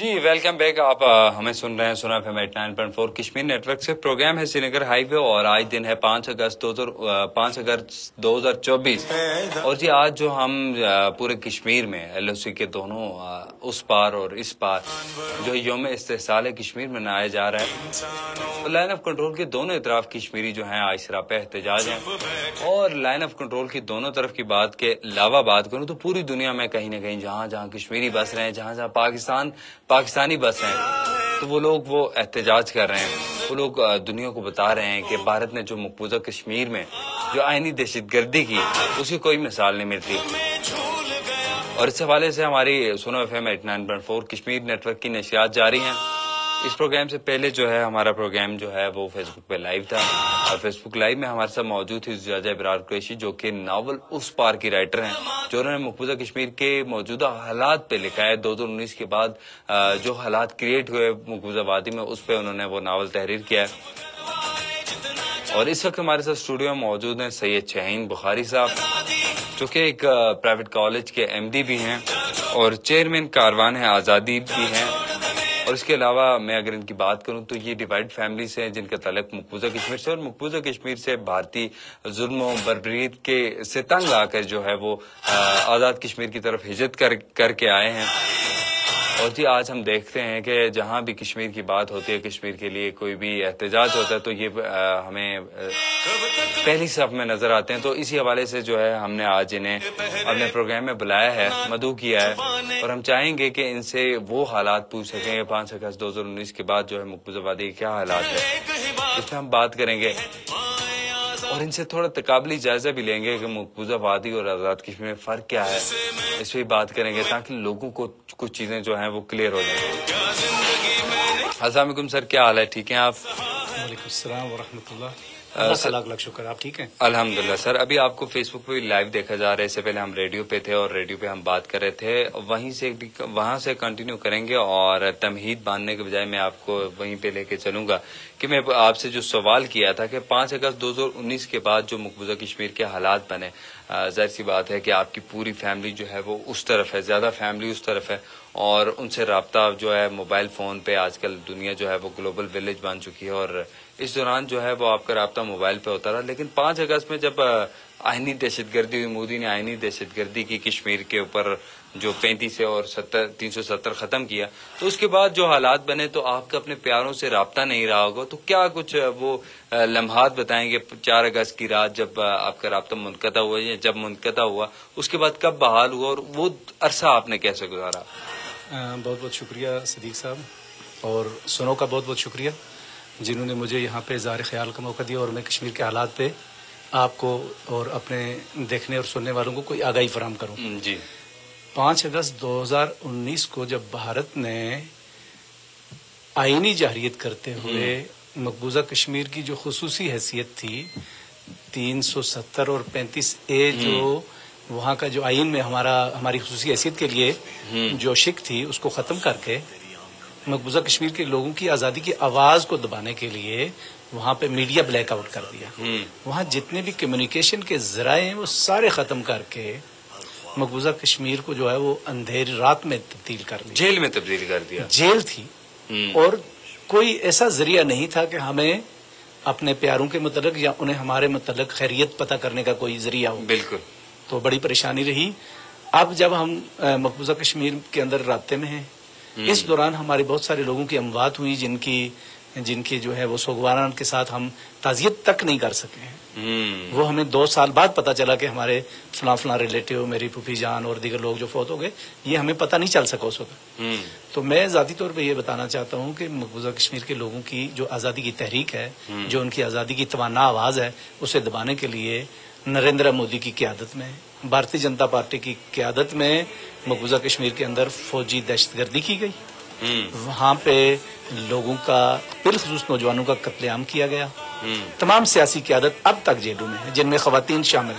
جی welcome back. آپ ہمیں سن رہے ہیں سنا FM 89.4 کشمیر نیٹ ورک سے. پروگرام ہے سری نگر ہائی وے اور آج دن ہے 5 اگست 2024. اور جی آج جو ہم پورے کشمیر میں LOC کے دونوں اس پار اور اس پار جو یوم استحصال کشمیر منایا جا رہا ہے، لائن آف کنٹرول کے دونوں اطراف کشمیری جو ہیں آج سراپہ احتجاج ہیں. اور لائن آف کنٹرول کی دونوں طرف کی بات کے علاوہ بات کروں تو پوری دنیا میں کہیں نہ کہیں جہاں جہاں کشمیری بس رہے ہیں، جہاں جہاں پاکستانی بس ہیں، تو وہ لوگ وہ احتجاج کر رہے ہیں. وہ لوگ دنیا کو بتا رہے ہیں کہ بھارت نے جو مقبوضہ کشمیر میں جو آئینی دہشت گردی کی اس کی کوئی مثال نہیں ملتی. اور اس حوالے سے ہماری سنو FM 89.4 کشمیر نیٹ ورک کی نشریات جاری ہیں. اس پروگرام سے پہلے جو ہے ہمارا پروگرام جو ہے وہ فیس بک پہ لائیو تھا، اور فیس بک لائیو میں ہمارے ساتھ موجود تھی زجاجہ ابرار قریشی، جو کہ ناول اس پار کی رائٹر ہیں، جو انہوں نے مقبوضہ کشمیر کے موجودہ حالات پہ لکھا ہے. 2019 کے بعد جو حالات کریٹ ہوئے مقبوضہ وادی میں، اس پہ انہوں نے وہ ناول تحریر کیا ہے. اور اس وقت ہمارے ساتھ اسٹوڈیو میں موجود ہیں سید شاہین بخاری صاحب، جو کہ ایک پرائیویٹ کالج کے MD بھی ہیں اور چیئرمین کاروان آزادی بھی ہیں. اور اس کے علاوہ میں اگر ان کی بات کروں تو یہ ڈیوائڈ فیملیز ہیں جن کا تعلق مقبوضہ کشمیر سے، اور مقبوضہ کشمیر سے بھارتی ظلم و بربریت کے سے تنگ آ کر جو ہے وہ آزاد کشمیر کی طرف ہجرت کر کے آئے ہیں. اور جی آج ہم دیکھتے ہیں کہ جہاں بھی کشمیر کی بات ہوتی ہے، کشمیر کے لیے کوئی بھی احتجاج ہوتا ہے، تو یہ ہمیں پہلی صف میں نظر آتے ہیں. تو اسی حوالے سے جو ہے ہم نے آج انہیں اپنے پروگرام میں بلایا ہے، مدعو کیا ہے، اور ہم چاہیں گے کہ ان سے وہ حالات پوچھ سکیں 5 اگست 2019 کے بعد جو ہے مقبوضہ وادی کے کیا حالات ہے، اس پہ ہم بات کریں گے. اور ان سے تھوڑا تقابلی جائزہ بھی لیں گے کہ مقبوضہ وادی اور آزاد کشمیر میں فرق کیا ہے، اس پہ بات کریں گے تاکہ لوگوں کو کچھ چیزیں جو ہیں وہ کلیئر ہو جائیں. السلام علیکم سر، کیا حال ہے؟ ٹھیک ہیں آپ؟ وعلیکم السلام ورحمۃ اللہ. لاکھ شکر، آپ ٹھیک ہیں؟ الحمدللہ. سر ابھی آپ کو فیس بک پہ لائیو دیکھا جا رہا ہے، اس سے پہلے ہم ریڈیو پہ تھے اور ریڈیو پہ ہم بات کر رہے تھے، وہاں سے کنٹینیو کریں گے. اور تمہید باندھنے کے بجائے میں آپ کو وہیں پہ لے کے چلوں گا کہ میں آپ سے جو سوال کیا تھا کہ 5 اگست 2019 کے بعد جو مقبوضہ کشمیر کے حالات بنے، ظاہر سی بات ہے کہ آپ کی پوری فیملی جو ہے وہ اس طرف ہے، زیادہ فیملی اس طرف ہے، اور ان سے رابطہ جو ہے موبائل فون پہ، آج کل دنیا جو ہے وہ گلوبل ولیج بن چکی ہے، اور اس دوران جو ہے وہ آپ کا رابطہ موبائل پہ ہوتا رہا. لیکن 5 اگست میں جب آئینی دہشت گردی ہوئی، مودی نے آئینی دہشت گردی کی کشمیر کے اوپر جو 35 اور 370 ختم کیا، تو اس کے بعد جو حالات بنے تو آپ کا اپنے پیاروں سے رابطہ نہیں رہا ہوگا. تو کیا کچھ وہ لمحات بتائیں گے 4 اگست کی رات جب آپ کا رابطہ منقطع ہوا، یا جب منقطع ہوا اس کے بعد کب بحال ہوا، اور وہ عرصہ آپ نے کیسے گزارا؟ بہت بہت شکریہ صدیق صاحب، اور سنو کا بہت بہت شکریہ جنہوں نے مجھے یہاں پہ اظہار خیال کا موقع دیا، اور میں کشمیر کے حالات پہ آپ کو اور اپنے دیکھنے اور سننے والوں کو کوئی آگاہی فراہم کروں. جی 5 اگست 2019 کو جب بھارت نے آئینی جارحیت کرتے ہوئے مقبوضہ کشمیر کی جو خصوصی حیثیت تھی 370 اور 35A جو وہاں کا جو آئین میں ہماری خصوصی حیثیت کے لیے جو شک تھی اس کو ختم کر کے مقبوضہ کشمیر کے لوگوں کی آزادی کی آواز کو دبانے کے لیے وہاں پہ میڈیا بلیک آؤٹ کر دیا. وہاں جتنے بھی کمیونیکیشن کے ذرائع ہیں وہ سارے ختم کر کے مقبوضہ کشمیر کو جو ہے وہ اندھیری رات میں تبدیل کر دیا، جیل میں تبدیل کر دیا. جیل تھی، اور کوئی ایسا ذریعہ نہیں تھا کہ ہمیں اپنے پیاروں کے متعلق یا انہیں ہمارے متعلق خیریت پتہ کرنے کا کوئی ذریعہ ہو. بالکل. تو بڑی پریشانی رہی. اب جب ہم مقبوضہ کشمیر کے اندر رابطے میں ہیں، اس دوران ہمارے بہت سارے لوگوں کی اموات ہوئی جن کی جو ہے وہ سوگواران کے ساتھ ہم تعزیت تک نہیں کر سکے ہیں. وہ ہمیں 2 سال بعد پتا چلا کہ ہمارے فلاں ریلیٹیو، میری پھوپھی جان اور دیگر لوگ جو فوت ہو گئے، یہ ہمیں پتہ نہیں چل سکا اس وقت. تو میں ذاتی طور پہ یہ بتانا چاہتا ہوں کہ مقبوضہ کشمیر کے لوگوں کی جو آزادی کی تحریک ہے، جو ان کی آزادی کی توانا آواز ہے، اسے دبانے کے لیے نریندر مودی کی قیادت میں، بھارتی جنتا پارٹی کی قیادت میں مقبوضہ کشمیر کے اندر فوجی دہشت گردی کی گئی. وہاں پہ لوگوں کا، بالخصوص نوجوانوں کا قتل عام کیا گیا. تمام سیاسی قیادت اب تک جیلوں میں ہے، جن میں خواتین شامل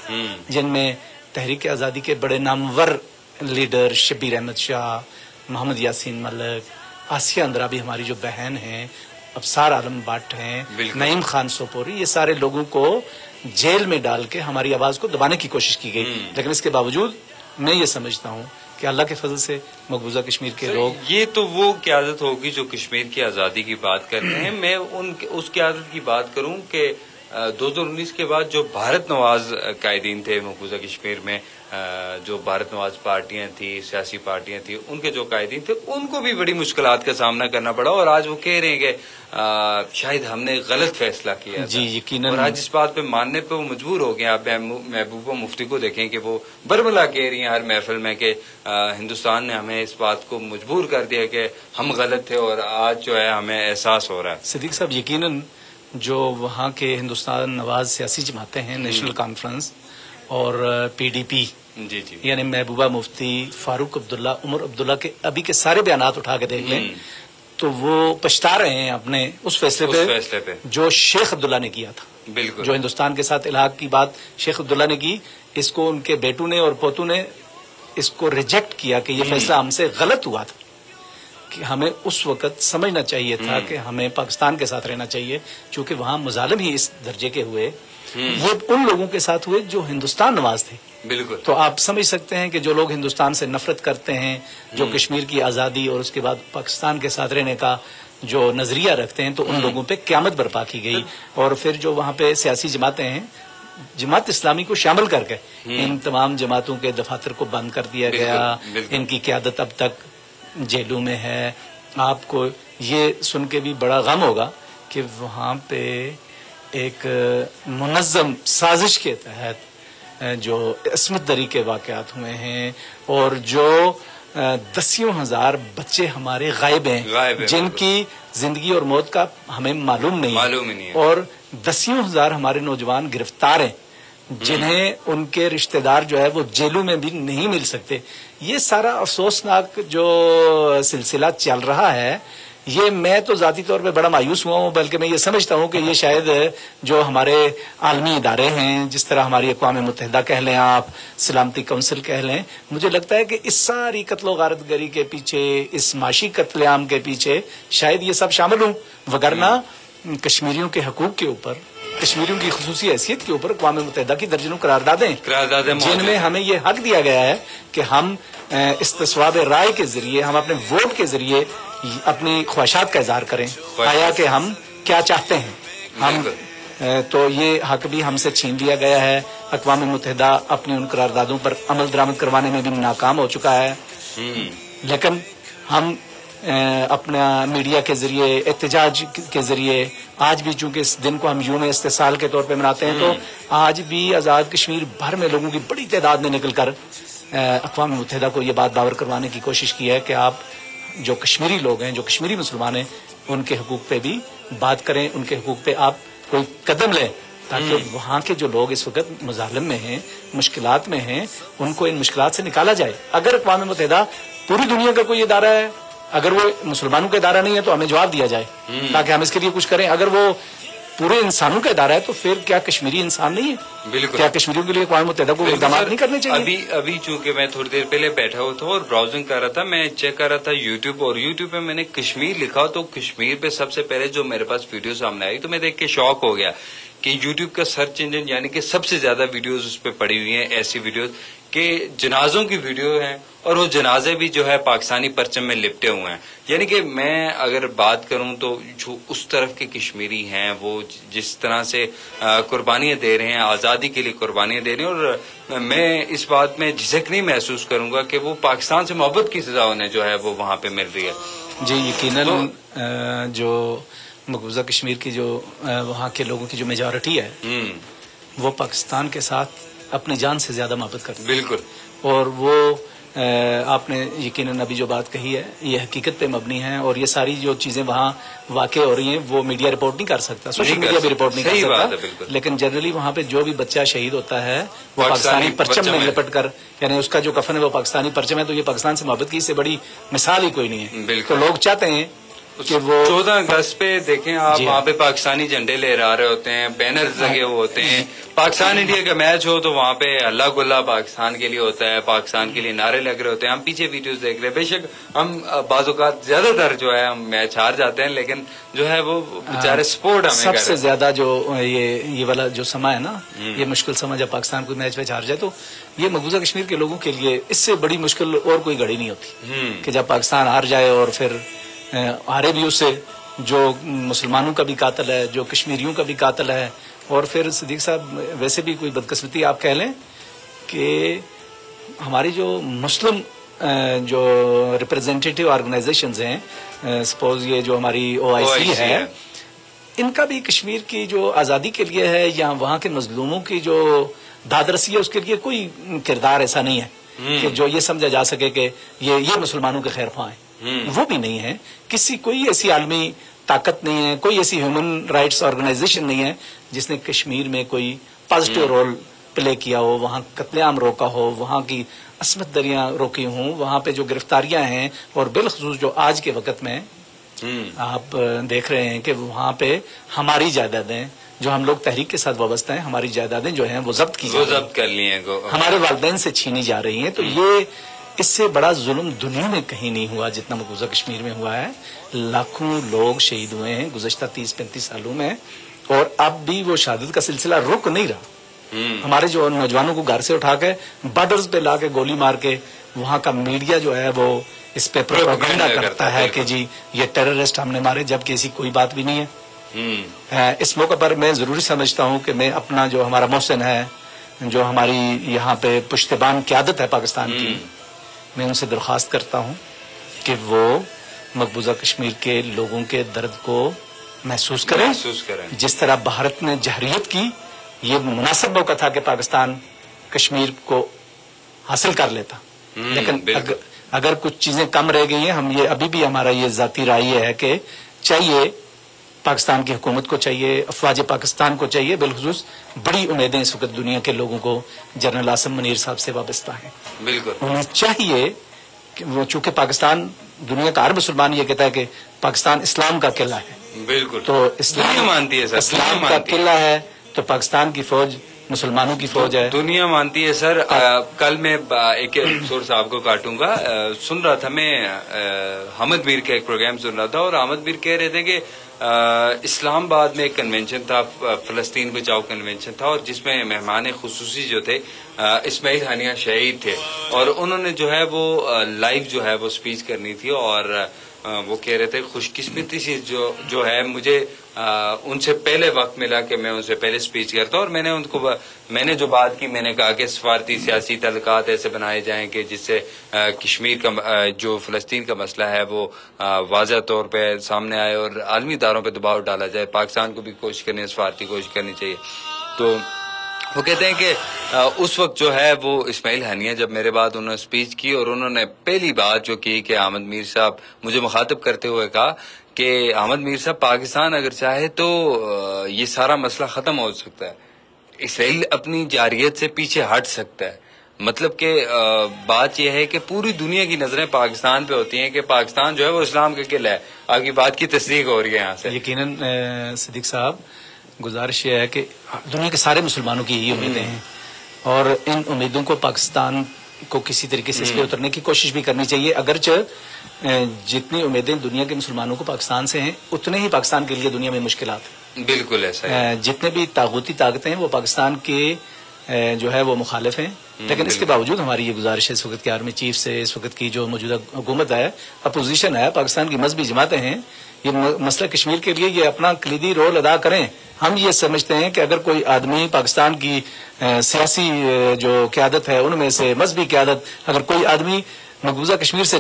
ہیں، جن میں تحریک آزادی کے بڑے نامور لیڈر شبیر احمد شاہ، محمد یاسین ملک، آسیہ اندرابی ہماری جو بہن ہیں، ابصار عالم بٹ ہیں، نعیم خان سوپوری، یہ سارے لوگوں کو جیل میں ڈال کے ہماری آواز کو دبانے کی کوشش کی گئی. لیکن اس کے باوجود میں یہ سمجھتا ہوں کہ اللہ کے فضل سے مقبوضہ کشمیر کے لوگ، یہ تو وہ قیادت ہوگی جو کشمیر کی آزادی کی بات کرتے ہیں. میں اس قیادت کی بات کروں کہ 2019 کے بعد جو بھارت نواز قائدین تھے مقبوضہ کشمیر میں، جو بھارت نواز پارٹیاں تھیں، سیاسی پارٹیاں تھیں، ان کے جو قائدین تھے ان کو بھی بڑی مشکلات کا سامنا کرنا پڑا، اور آج وہ کہہ رہے ہیں کہ شاید ہم نے غلط فیصلہ کیا. جی یقیناً، اور آج اس بات پہ ماننے پہ وہ مجبور ہو گئے. آپ محبوبہ مفتی کو دیکھیں کہ وہ برملا کہہ رہی ہیں ہر محفل میں کہ ہندوستان نے ہمیں اس بات کو مجبور کر دیا کہ ہم غلط تھے، اور آج جو ہے ہمیں احساس ہو رہا ہے. صدیق صاحب، یقیناً جو وہاں کے ہندوستان نواز سیاسی جماعتیں ہیں، نیشنل کانفرنس اور PDP، جی جی، یعنی محبوبہ مفتی، فاروق عبداللہ، عمر عبداللہ کے ابھی کے سارے بیانات اٹھا کے دیکھ لیں تو وہ پچھتا رہے ہیں اپنے اس فیصلے پہ جو شیخ عبداللہ نے کیا تھا. بالکل، جو ہندوستان کے ساتھ الحاق کی بات شیخ عبداللہ نے کی، اس کو ان کے بیٹوں نے اور پوتوں نے اس کو ریجیکٹ کیا کہ یہ فیصلہ ہم سے غلط ہوا تھا، کہ ہمیں اس وقت سمجھنا چاہیے تھا کہ ہمیں پاکستان کے ساتھ رہنا چاہیے، چونکہ وہاں مظالم ہی اس درجے کے ہوئے، یہ ان لوگوں کے ساتھ ہوئے جو ہندوستان نواز تھے. بالکل. تو آپ سمجھ سکتے ہیں کہ جو لوگ ہندوستان سے نفرت کرتے ہیں، جو کشمیر کی آزادی اور اس کے بعد پاکستان کے ساتھ رہنے کا جو نظریہ رکھتے ہیں، تو ان لوگوں پہ قیامت برپا کی گئی. اور پھر جو وہاں پہ سیاسی جماعتیں ہیں، جماعت اسلامی کو شامل کر کے ان تمام جماعتوں کے دفاتر کو بند کر دیا گیا. ان کی قیادت اب تک جیلوں میں ہے. آپ کو یہ سن کے بھی بڑا غم ہوگا کہ وہاں پہ ایک منظم سازش کے تحت جو عصمت دری کے واقعات ہوئے ہیں، اور جو 10,000 بچے ہمارے غائب ہیں، جن کی زندگی اور موت کا ہمیں معلوم نہیں ہے، اور 10,000 ہمارے نوجوان گرفتار ہیں جنہیں ان کے رشتہ دار جو ہے وہ جیلوں میں بھی نہیں مل سکتے. یہ سارا افسوسناک جو سلسلہ چل رہا ہے، یہ میں تو ذاتی طور پہ بڑا مایوس ہوا ہوں، بلکہ میں یہ سمجھتا ہوں کہ یہ شاید جو ہمارے عالمی ادارے ہیں، جس طرح ہماری اقوام متحدہ کہہ لیں، آپ سلامتی کونسل کہہ لیں، مجھے لگتا ہے کہ اس ساری قتل و غارت گری کے پیچھے، اس معاشی قتل عام کے پیچھے شاید یہ سب شامل ہوں. وگرنہ کشمیریوں کے حقوق کے اوپر، کشمیریوں کی خصوصی حیثیت کے اوپر اقوام متحدہ کی درجنوں قراردادیں جن میں ہمیں یہ حق دیا گیا ہے کہ ہم استصواب رائے کے ذریعے، ہم اپنے ووٹ کے ذریعے اپنی خواہشات کا اظہار کریں، آیا کہ ہم کیا چاہتے ہیں. ہم تو یہ حق بھی ہم سے چھین لیا گیا ہے. اقوام متحدہ اپنی ان قراردادوں پر عمل درآمد کروانے میں بھی ناکام ہو چکا ہے. لیکن ہم اپنا میڈیا کے ذریعے، احتجاج کے ذریعے، آج بھی چونکہ اس دن کو ہم یوم استحصال کے طور پہ مناتے ہیں، تو آج بھی آزاد کشمیر بھر میں لوگوں کی بڑی تعداد نے نکل کر اقوام متحدہ کو یہ بات باور کروانے کی کوشش کی ہے کہ آپ جو کشمیری لوگ ہیں، جو کشمیری مسلمان ہیں، ان کے حقوق پہ بھی بات کریں، ان کے حقوق پہ آپ کوئی قدم لیں، تاکہ وہاں کے جو لوگ اس وقت مظالم میں ہیں، مشکلات میں ہیں، ان کو ان مشکلات سے نکالا جائے. اگر اقوام متحدہ پوری دنیا کا کوئی ادارہ ہے، اگر وہ مسلمانوں کا ادارہ نہیں ہے تو ہمیں جواب دیا جائے تاکہ ہم اس کے لیے کچھ کریں. اگر وہ پورے انسانوں کا ادارہ ہے تو پھر کیا کشمیری انسان نہیں ہے؟ بالکل. کیا کشمیریوں کے لیے اقوام متحدہ کو اقدامات نہیں کرنے چاہیے؟ ابھی چونکہ میں تھوڑی دیر پہلے بیٹھا ہوا تھا اور براؤزنگ کر رہا تھا، میں چیک کر رہا تھا یوٹیوب، اور یوٹیوب پہ میں نے کشمیر لکھا تو کشمیر پہ سب سے پہلے جو میرے پاس ویڈیو سامنے آئی تو میں دیکھ کے شوق ہو گیا کہ یوٹیوب کا سرچ انجن یعنی کہ سب سے زیادہ ویڈیوز اس پہ پڑی ہوئی ہیں، ایسی ویڈیوز کہ جنازوں کی ویڈیو ہیں، اور وہ جنازے بھی جو ہے پاکستانی پرچم میں لپٹے ہوئے ہیں. یعنی کہ میں اگر بات کروں تو جو اس طرف کے کشمیری ہیں، وہ جس طرح سے قربانیاں دے رہے ہیں، آزادی کے لیے قربانیاں دے رہے ہیں، اور میں اس بات میں جھجک نہیں محسوس کروں گا کہ وہ پاکستان سے محبت کی سزا انہیں جو ہے وہ وہاں پہ مل رہی ہے. جی یقیناً جو مقبوضہ کشمیر کی جو وہاں کے لوگوں کی جو میجورٹی ہے، وہ پاکستان کے ساتھ اپنی جان سے زیادہ محبت کرتے ہیں. بالکل. اور وہ آپ نے یقیناً ابھی جو بات کہی ہے یہ حقیقت پہ مبنی ہے، اور یہ ساری جو چیزیں وہاں واقع ہو رہی ہیں وہ میڈیا رپورٹ نہیں کر سکتا، سوشل میڈیا بھی رپورٹ نہیں کر سکتا. لیکن جنرلی وہاں پہ جو بھی بچہ شہید ہوتا ہے وہ پاکستانی پرچم میں لپٹ کر، یعنی اس کا جو کفن ہے وہ پاکستانی پرچم ہے، تو یہ پاکستان سے محبت کی اس سے بڑی مثال ہی کوئی نہیں ہے. تو لوگ چاہتے ہیں کہ وہ 14 اگست پہ دیکھیں آپ وہاں پہ پاکستانی جھنڈے لے رہے ہوتے ہیں, بینرز لگے ہوئے ہوتے ہیں, پاکستان انڈیا کا میچ ہو تو وہاں پہ اللہ گلا پاکستان کے لیے ہوتا ہے, پاکستان کے لیے نعرے لگ رہے ہوتے ہیں. ہم پیچھے ویڈیوز دیکھ رہے ہیں, بے شک ہم بعض اوقات زیادہ تر جو ہے ہم میچ ہار جاتے ہیں, لیکن جو ہے وہ بیچارے سپورٹ ہمیں سب سے زیادہ جو یہ والا جو سما ہے نا, یہ مشکل سما جب پاکستان کوئی میچ ہار جائے تو یہ مقبوضہ کشمیر کے لوگوں کے لیے اس سے بڑی مشکل اور کوئی گھڑی نہیں ہوتی کہ جب پاکستان ہار جائے اور پھر ہارے بھی اس سے جو مسلمانوں کا بھی قاتل ہے, جو کشمیریوں کا بھی قاتل ہے. اور پھر صدیق صاحب ویسے بھی کوئی بدقسمتی آپ کہہ لیں کہ ہماری جو مسلم جو ریپرزینٹیٹیو آرگنائزیشنز ہیں, سپوز یہ جو ہماری OIC ہے, ان کا بھی کشمیر کی جو آزادی کے لیے ہے یا وہاں کے مظلوموں کی جو داد رسی ہے اس کے لیے کوئی کردار ایسا نہیں ہے کہ جو یہ سمجھا جا سکے کہ یہ مسلمانوں کے خیر خواہ ہیں. وہ بھی نہیں ہے. کوئی ایسی عالمی طاقت نہیں ہے, کوئی ایسی ہیومن رائٹس آرگنائزیشن نہیں ہے جس نے کشمیر میں کوئی پازیٹیو رول پلے کیا ہو, وہاں قتل عام روکا ہو, وہاں کی عصمت دریاں روکی ہوں, وہاں پہ جو گرفتاریاں ہیں, اور بالخصوص جو آج کے وقت میں آپ دیکھ رہے ہیں کہ وہاں پہ ہماری جائیدادیں جو ہم لوگ تحریک کے ساتھ وابستہ ہیں, ہماری جائیدادیں جو ہیں وہ ضبط کی کر لی ہیں, ہمارے والدین سے چھینی جا رہی ہیں. تو یہ اس سے بڑا ظلم دنیا میں کہیں نہیں ہوا جتنا مقبوضہ کشمیر میں ہوا ہے. لاکھوں لوگ شہید ہوئے ہیں گزشتہ 30-35 سالوں میں, اور اب بھی وہ شہادت کا سلسلہ رک نہیں رہا. ہمارے جو نوجوانوں کو گھر سے اٹھا کے بارڈرز پہ لا کے گولی مار کے وہاں کا میڈیا جو ہے وہ اس پہ پروپیگنڈا کرتا ہے کہ جی یہ ٹیررسٹ ہم نے مارے, جبکہ ایسی کوئی بات بھی نہیں ہے. اس موقع پر میں ضروری سمجھتا ہوں کہ میں اپنا جو ہمارا محسن ہے, جو ہماری یہاں پہ پشتبان قیادت ہے پاکستان کی, میں ان سے درخواست کرتا ہوں کہ وہ مقبوضہ کشمیر کے لوگوں کے درد کو محسوس کریں. جس طرح بھارت نے جہریت کی, یہ مناسب موقع تھا کہ پاکستان کشمیر کو حاصل کر لیتا, لیکن اگر کچھ چیزیں کم رہ گئی ہیں, ہم یہ ابھی بھی ہمارا یہ ذاتی رائے ہے کہ چاہیے پاکستان کی حکومت کو چاہیے, افواج پاکستان کو چاہیے, بالخصوص بڑی امیدیں اس وقت دنیا کے لوگوں کو جنرل عاصم منیر صاحب سے وابستہ ہیں. بالکل انہیں چاہیے کہ وہ, چونکہ پاکستان دنیا کا ہر مسلمان یہ کہتا ہے کہ پاکستان اسلام کا قلعہ ہے, بالکل, تو اسلام مانتی ہے, اسلام کا قلعہ ہے, تو پاکستان کی فوج مسلمانوں کی فوج ہے, دنیا مانتی ہے. سر کل میں ایک سور صاحب کو کاٹوں گا, سن رہا تھا میں حامد میر کا ایک پروگرام سن رہا تھا, اور حامد میر کہہ رہے تھے کہ اسلام آباد میں ایک کنونشن تھا, فلسطین بچاؤ کنونشن تھا, اور جس میں مہمان خصوصی جو تھے اسماعیل ہانیہ شہید تھے, اور انہوں نے جو ہے وہ لائیو جو ہے وہ اسپیچ کرنی تھی, اور وہ کہہ رہے تھے خوش قسمتی سے جو ہے مجھے ان سے پہلے وقت ملا کہ میں ان سے پہلے اسپیچ کرتا ہوں, اور میں نے جو بات کی, میں نے کہا کہ سفارتی سیاسی تعلقات ایسے بنائے جائیں کہ جس سے کشمیر کا جو فلسطین کا مسئلہ ہے وہ واضح طور پہ سامنے آئے, اور عالمی اداروں پہ دباؤ ڈالا جائے. پاکستان کو بھی کوشش کرنی ہے, سفارتی کوشش کرنی چاہیے. تو وہ کہتے ہیں کہ اس وقت جو ہے وہ اسماعیل ہانیہ جب میرے بعد انہوں نے اسپیچ کی, اور انہوں نے پہلی بات جو کی کہ احمد میر صاحب مجھے مخاطب کرتے ہوئے کہا کہ احمد میر صاحب پاکستان اگر چاہے تو یہ سارا مسئلہ ختم ہو سکتا ہے, اسرائیل اپنی جارحیت سے پیچھے ہٹ سکتا ہے. مطلب کہ بات یہ ہے کہ پوری دنیا کی نظریں پاکستان پہ ہوتی ہیں کہ پاکستان جو ہے وہ اسلام کا قلعہ ہے. آپ کی بات کی تصدیق ہو رہی ہے یہاں سے. یقیناً صدیق صاحب, گزارش یہ ہے کہ دنیا کے سارے مسلمانوں کی یہی امیدیں ہیں, اور ان امیدوں کو پاکستان کو کسی طریقے سے اس پہ اترنے کی کوشش بھی کرنی چاہیے. اگرچہ جتنی امیدیں دنیا کے مسلمانوں کو پاکستان سے ہیں, اتنے ہی پاکستان کے لیے دنیا میں مشکلات ہیں. بالکل ایسا ہے. جتنے بھی طاغوتی طاقتیں ہیں وہ پاکستان کے جو ہے وہ مخالف ہیں, لیکن اس کے باوجود ہماری یہ گزارش ہے اس وقت کے آرمی چیف سے, اس وقت کی جو موجودہ حکومت ہے, اپوزیشن ہے, پاکستان کی مذہبی جماعتیں ہیں, یہ مسئلہ کشمیر کے لیے یہ اپنا کلیدی رول ادا کریں. ہم یہ سمجھتے ہیں کہ اگر کوئی آدمی پاکستان کی سیاسی جو قیادت ہے ان میں سے مذہبی قیادت, اگر کوئی آدمی مقبوضہ کشمیر سے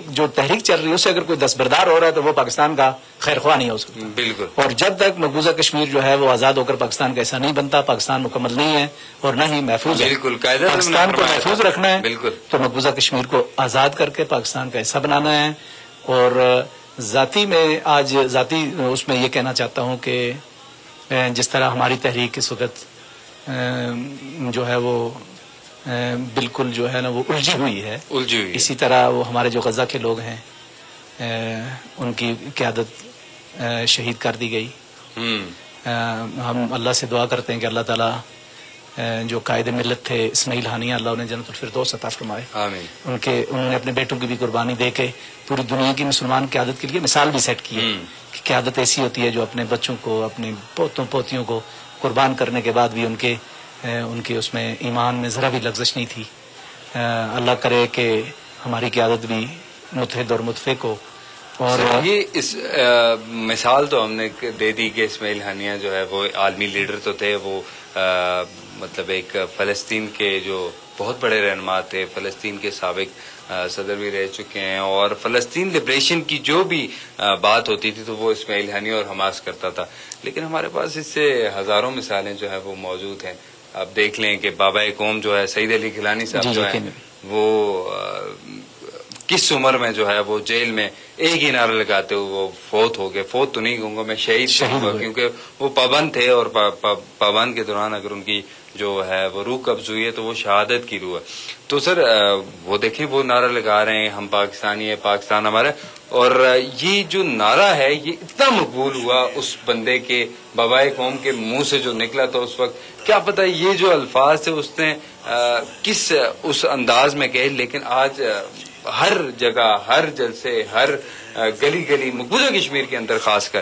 جو تحریک چل رہی ہے اس سے اگر کوئی دستبردار ہو رہا ہے تو وہ پاکستان کا خیر خواہ نہیں ہو سکتا. بالکل. اور جب تک مقبوضہ کشمیر جو ہے وہ آزاد ہو کر پاکستان کا ایسا نہیں بنتا, پاکستان مکمل نہیں ہے اور نہ ہی محفوظ ہے. بالکل. پاکستان کو محفوظ رکھنا ہے. بالکل. تو مقبوضہ کشمیر کو آزاد کر کے پاکستان کا حصہ بنانا ہے. اور ذاتی میں آج ذاتی اس میں یہ کہنا چاہتا ہوں کہ جس طرح ہماری تحریک اس وقت جو ہے وہ بالکل جو ہے نا وہ الجھی ہوئی ہے, اسی طرح وہ ہمارے جو غزہ کے لوگ ہیں ان کی قیادت شہید کر دی گئی. ہم اللہ سے دعا کرتے ہیں کہ اللہ تعالیٰ جو قائد ملت تھے اسماعیل ہانیہ، اللہ انہیں جنت الفردوس عطا فرمائے. آمین. انہوں نے اپنے بیٹوں کی بھی قربانی دے کے پوری دنیا کی مسلمان قیادت کے لیے مثال بھی سیٹ کی ہے کہ قیادت ایسی ہوتی ہے جو اپنے بچوں کو، اپنے پوتوں پوتیوں کو قربان کرنے کے بعد بھی ان کے اس میں ایمان میں ذرا بھی لغزش نہیں تھی. اللہ کرے کہ ہماری قیادت بھی متحد اور متفق ہو. اور یہ اس مثال تو ہم نے دے دی کہ اسماعیل ہانیہ جو ہے وہ عالمی لیڈر تو تھے، وہ مطلب ایک فلسطین کے جو بہت بڑے رہنما تھے، فلسطین کے سابق صدر بھی رہ چکے ہیں، اور فلسطین لبریشن کی جو بھی بات ہوتی تھی تو وہ اسماعیل ہانیہ اور حماس کرتا تھا. لیکن ہمارے پاس اس سے ہزاروں مثالیں جو ہے وہ موجود ہیں. آپ دیکھ لیں کہ بابا قوم جو ہے سعید علی گیلانی صاحب جو ہیں وہ کس عمر میں جو ہے وہ جیل میں ایک ہی نعرہ لگاتے ہوئے وہ فوت ہو گئے. فوت تو نہیں کہوں گا میں، شہید ہوں گا، کیونکہ وہ پابند تھے، اور پابند کے دوران اگر ان کی جو ہے وہ روح قبض ہوئی ہے تو وہ شہادت کی روح ہے. تو سر وہ دیکھیں وہ نعرہ لگا رہے ہیں ہم پاکستانی ہیں، پاکستان ہمارا، اور یہ جو نعرہ ہے یہ اتنا مقبول ہوا اس بندے کے بابا قوم کے منہ سے جو نکلا تو اس وقت کیا پتہ یہ جو الفاظ تھے اس نے کس اس انداز میں کہے. لیکن آج ہر جگہ، ہر جلسے، ہر گلی گلی مقبوضہ کشمیر کے اندر خاص کر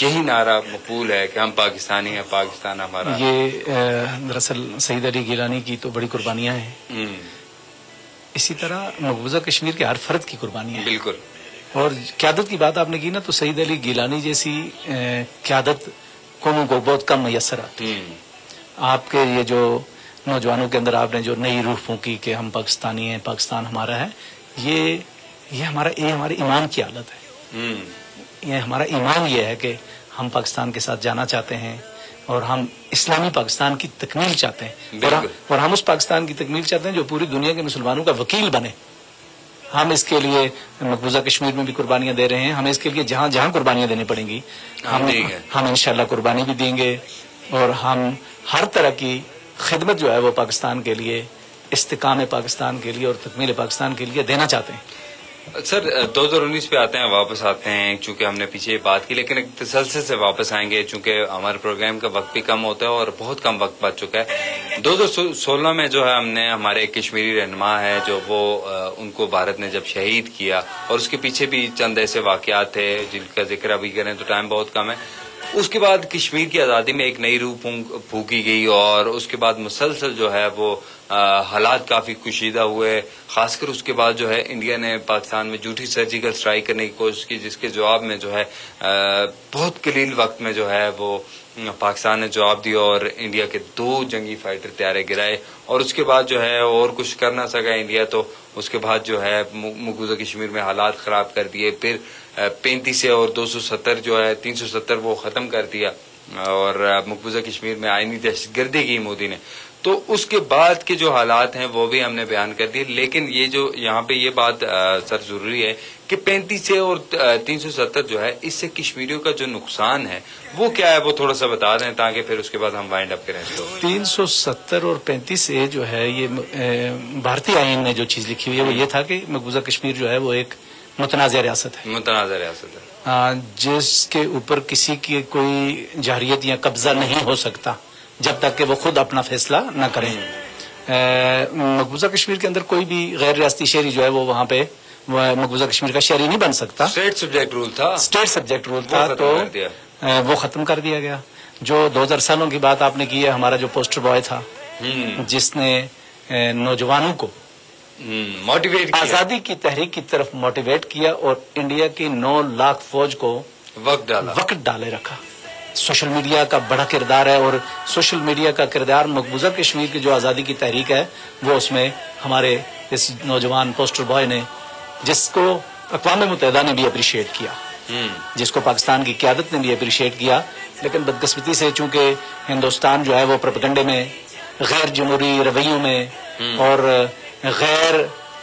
یہی نعرہ مقبول ہے کہ ہم پاکستانی ہیں، پاکستان ہمارا. یہ دراصل سعید علی گیلانی کی تو بڑی قربانیاں ہیں، اسی طرح مقبوضہ کشمیر کے ہر فرد کی قربانیاں ہیں. بالکل. اور قیادت کی بات آپ نے کی نا، تو سعید علی گیلانی جیسی قیادت قوموں کو بہت کم میسر آتی. آپ کے یہ جو نوجوانوں کے اندر آپ نے جو نئی روح پھونکی کہ ہم پاکستانی ہیں، پاکستان ہمارا ہے، یہ ہمارے ایمان کی حالت ہے. یہ ہمارا ایمان یہ ہے کہ ہم پاکستان کے ساتھ جانا چاہتے ہیں اور ہم اسلامی پاکستان کی تکمیل چاہتے ہیں، اور ہم اس پاکستان کی تکمیل چاہتے ہیں جو پوری دنیا کے مسلمانوں کا وکیل بنے. ہم اس کے لیے مقبوضہ کشمیر میں بھی قربانیاں دے رہے ہیں، ہمیں اس کے لیے جہاں جہاں قربانیاں دینی پڑیں گی ہم انشاءاللہ قربانی بھی دیں گے، اور ہم ہر طرح کی خدمت جو ہے وہ پاکستان کے لیے، استحکام پاکستان کے لیے اور تکمیل پاکستان کے لیے دینا چاہتے ہیں. سر 2019 پہ آتے ہیں، واپس آتے ہیں، چونکہ ہم نے پیچھے بات کی لیکن ایک تسلسل سے واپس آئیں گے چونکہ ہمارے پروگرام کا وقت بھی کم ہوتا ہے اور بہت کم وقت بچ چکا ہے. 2016 میں جو ہے ہم نے ہمارے کشمیری رہنما ہے جو وہ ان کو بھارت نے جب شہید کیا، اور اس کے پیچھے بھی چند ایسے واقعات تھے جن کا ذکر ابھی کریں تو ٹائم بہت کم ہے. اس کے بعد کشمیر کی آزادی میں ایک نئی روح پھونکی گئی، اور اس کے بعد مسلسل جو ہے وہ حالات کافی کشیدہ ہوئے. خاص کر اس کے بعد جو ہے انڈیا نے پاکستان میں جھوٹی سرجیکل سٹرائک کرنے کی کوشش کی، جس کے جواب میں جو ہے بہت قلیل وقت میں جو ہے وہ پاکستان نے جواب دیا اور انڈیا کے 2 جنگی فائٹر طیارے گرائے، اور اس کے بعد جو ہے اور کچھ کر نہ سکا انڈیا. تو اس کے بعد جو ہے مقبوضہ کشمیر میں حالات خراب کر دیے، پھر 35 سے اور 270 جو ہے 370 وہ ختم کر دیا، اور مقبوضہ کشمیر میں آئینی دہشت گردی کی مودی نے. تو اس کے بعد کے جو حالات ہیں وہ بھی ہم نے بیان کر دیے. لیکن یہ جو یہاں پہ یہ بات سر ضروری ہے کہ 35 سے اور 370 جو ہے اس سے کشمیریوں کا جو نقصان ہے وہ کیا ہے وہ تھوڑا سا بتا دیں تاکہ پھر اس کے بعد ہم وائنڈ اپ کریں. 370 اور 35 سے جو ہے یہ بھارتی آئین نے جو چیز لکھی ہوئی ہے وہ یہ تھا کہ مقبوضہ کشمیر جو ہے وہ ایک متنازع ریاست ہے. متنازع ریاست ہے جس کے اوپر کسی کی کوئی جارحیت یا قبضہ نہیں ہو سکتا جب تک کہ وہ خود اپنا فیصلہ نہ کریں. مقبوضہ کشمیر کے اندر کوئی بھی غیر ریاستی شہری جو ہے وہ وہاں پہ مقبوضہ کشمیر کا شہری نہیں بن سکتا. اسٹیٹ سبجیکٹ رول تھا تو وہ ختم کر دیا گیا. جو 2000 سالوں کی بات آپ نے کی ہے، ہمارا جو پوسٹر بوائے تھا جس نے نوجوانوں کو موٹیویٹ کیا، آزادی کی تحریک کی طرف موٹیویٹ کیا، اور انڈیا کی 9 لاکھ فوج کو وقت ڈالے رکھا. سوشل میڈیا کا بڑا کردار ہے، اور سوشل میڈیا کا کردار مقبوضہ کشمیر کی جو آزادی کی تحریک ہے وہ اس میں ہمارے اس نوجوان پوسٹر بوائے نے، جس کو اقوام متحدہ نے بھی اپریشیٹ کیا، جس کو پاکستان کی قیادت نے بھی اپریشیٹ کیا. لیکن بدقسمتی سے چونکہ ہندوستان جو ہے وہ پروپیگنڈے میں، غیر جمہوری رویوں میں اور غیر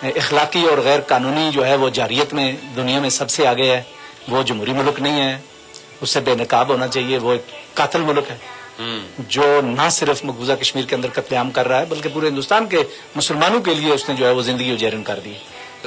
اخلاقی اور غیر قانونی جو ہے وہ جارحیت میں دنیا میں سب سے آگے ہے. وہ جمہوری ملک نہیں ہے، اس سے بے نقاب ہونا چاہیے. وہ ایک قاتل ملک ہے جو نہ صرف مقبوضہ کشمیر کے اندر قتل عام کر رہا ہے بلکہ پورے ہندوستان کے مسلمانوں کے لیے اس نے جو ہے وہ زندگی اجیرن کر دی.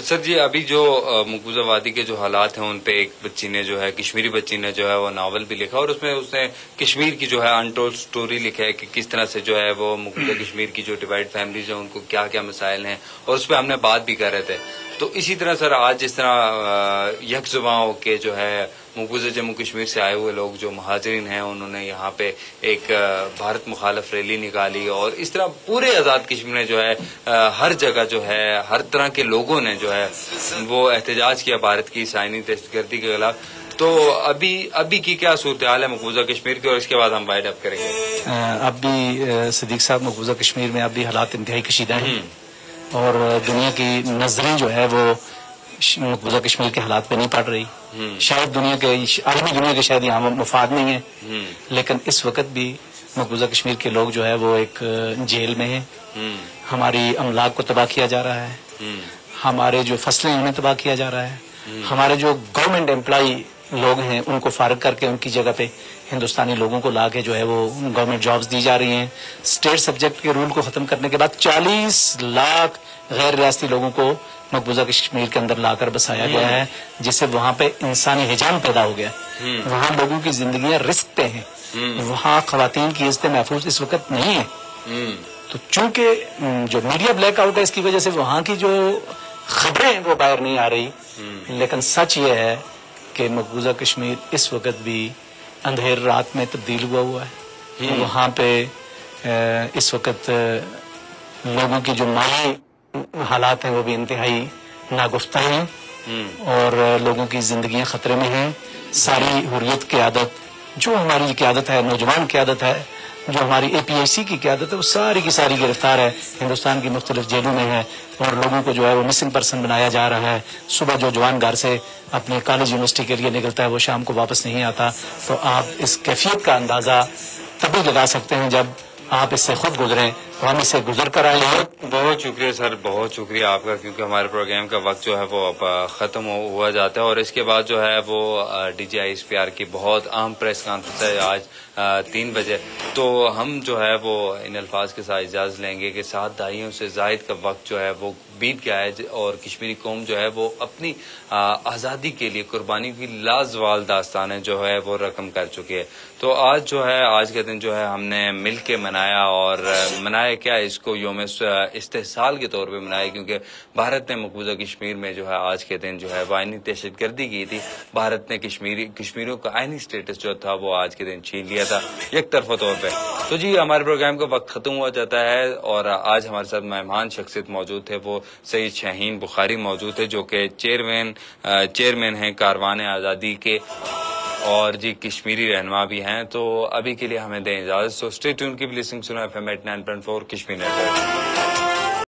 سر جی ابھی جو مقبوضہ وادی کے جو حالات ہیں ان پہ ایک بچی نے جو ہے کشمیری بچی نے جو ہے وہ ناول بھی لکھا اور اس میں اس نے کشمیر کی جو ہے انٹولڈ سٹوری لکھا ہے کہ کس طرح سے جو ہے وہ مقبوضہ کشمیر کی جو ڈیوائڈ فیملیز ہیں ان کو کیا کیا مسائل ہیں اور اس پہ ہم نے بات بھی کر رہے تھے. تو اسی طرح سر آج جس طرح یک زباں ہو کے جو ہے مقبوضہ جموں کشمیر سے آئے ہوئے لوگ جو مہاجرین ہیں انہوں نے یہاں پہ ایک بھارت مخالف ریلی نکالی اور اس طرح پورے آزاد کشمیر میں جو ہے ہر جگہ جو ہے ہر طرح کے لوگوں نے جو ہے وہ احتجاج کیا بھارت کی سائنی دہشت گردی کے خلاف. تو ابھی کی کیا صورتحال ہے مقبوضہ کشمیر کی اور اس کے بعد ہم وائڈ اپ کریں گے. اب بھی صدیق صاحب مقبوضہ کشمیر میں اب بھی حالات انتہائی کشیدہ ہیں اور دنیا کی نظریں جو ہے وہ مقبوضہ کشمیر کے حالات پہ نہیں پڑ رہی. شاید دنیا کے عالمی دنیا کے شاید یہاں مفاد نہیں ہے لیکن اس وقت بھی مقبوضہ کشمیر کے لوگ جو ہے وہ ایک جیل میں ہیں. ہماری املاک کو تباہ کیا جا رہا ہے, ہمارے جو فصلیں انہیں تباہ کیا جا رہا ہے, ہمارے جو گورنمنٹ امپلائی لوگ ہیں ان کو فارغ کر کے ان کی جگہ پہ ہندوستانی لوگوں کو لا کے جو ہے وہ گورنمنٹ جابز دی جا رہی ہیں. اسٹیٹ سبجیکٹ کے رول کو ختم کرنے کے بعد 40 لاکھ غیر ریاستی لوگوں کو مقبوضہ کشمیر کے اندر لا کر بسایا گیا ہے جس سے وہاں پہ انسانی ہجام پیدا ہو گیا. وہاں لوگوں کی زندگیاں رسک پہ ہیں, وہاں خواتین کی عزتیں محفوظ اس وقت نہیں ہیں. تو چونکہ جو میڈیا بلیک آؤٹ ہے اس کی وجہ سے وہاں کی جو خبریں وہ باہر نہیں آ رہی, لیکن سچ یہ ہے کہ مقبوضہ کشمیر اس وقت بھی اندھیر رات میں تبدیل ہوا ہے. وہاں پہ اس وقت لوگوں کی جو مالی حالات ہیں وہ بھی انتہائی ناگفتہ ہیں اور لوگوں کی زندگیاں خطرے میں ہیں. ساری حریت قیادت جو ہماری قیادت ہے, نوجوان قیادت ہے, جو ہماری اے پی آئی سی کی قیادت ہے, وہ ساری کی ساری گرفتار ہے, ہندوستان کی مختلف جیلوں میں ہے اور لوگوں کو جو ہے وہ مسنگ پرسن بنایا جا رہا ہے. صبح جو جوان گھر سے اپنے کالج یونیورسٹی کے لیے نکلتا ہے وہ شام کو واپس نہیں آتا. تو آپ اس کیفیت کا اندازہ تبھی لگا سکتے ہیں جب آپ اس سے خود گزریں, ہم اس سے گزر کر آئے ہیں. بہت شکریہ سر, بہت شکریہ آپ کا, کیونکہ ہمارے پروگرام کا وقت جو ہے وہ اب ختم ہوا جاتا ہے اور اس کے بعد جو ہے وہ D G I S P R کی بہت اہم پریس کانفرنس ہے آج 3 بجے. تو ہم جو ہے وہ ان الفاظ کے ساتھ اجازت لیں گے کہ 7 دہائیوں سے زائد کا وقت جو ہے وہ بیت گیا ہے اور کشمیری قوم جو ہے وہ اپنی آزادی کے لیے قربانی کی لازوال داستانیں جو ہے وہ رقم کر چکی ہے. تو آج جو ہے آج کا دن جو ہے ہم نے مل کے منایا اور منایا کیا, اس کو یوم استحصال کے طور پہ منایا کیونکہ بھارت نے مقبوضہ کشمیر میں جو ہے آج کے دن جو ہے وہ آئینی دہشت گردی کی تھی. بھارت نے کشمیریوں کا آئینی سٹیٹس جو تھا وہ آج کے دن چھین لیا تھا یک طرفہ طور پہ. تو جی ہمارے پروگرام کا وقت ختم ہوا جاتا ہے اور آج ہمارے ساتھ مہمان شخصیت موجود تھے, وہ سید شاہین بخاری موجود تھے جو کہ چیئرمین ہیں کاروان آزادی کے اور جی کشمیری رہنما بھی ہیں. تو ابھی کے لیے ہمیں دیں اجازت. So stay tune, cap listening سنا FM 89.4 کشمیر نیٹ ورک.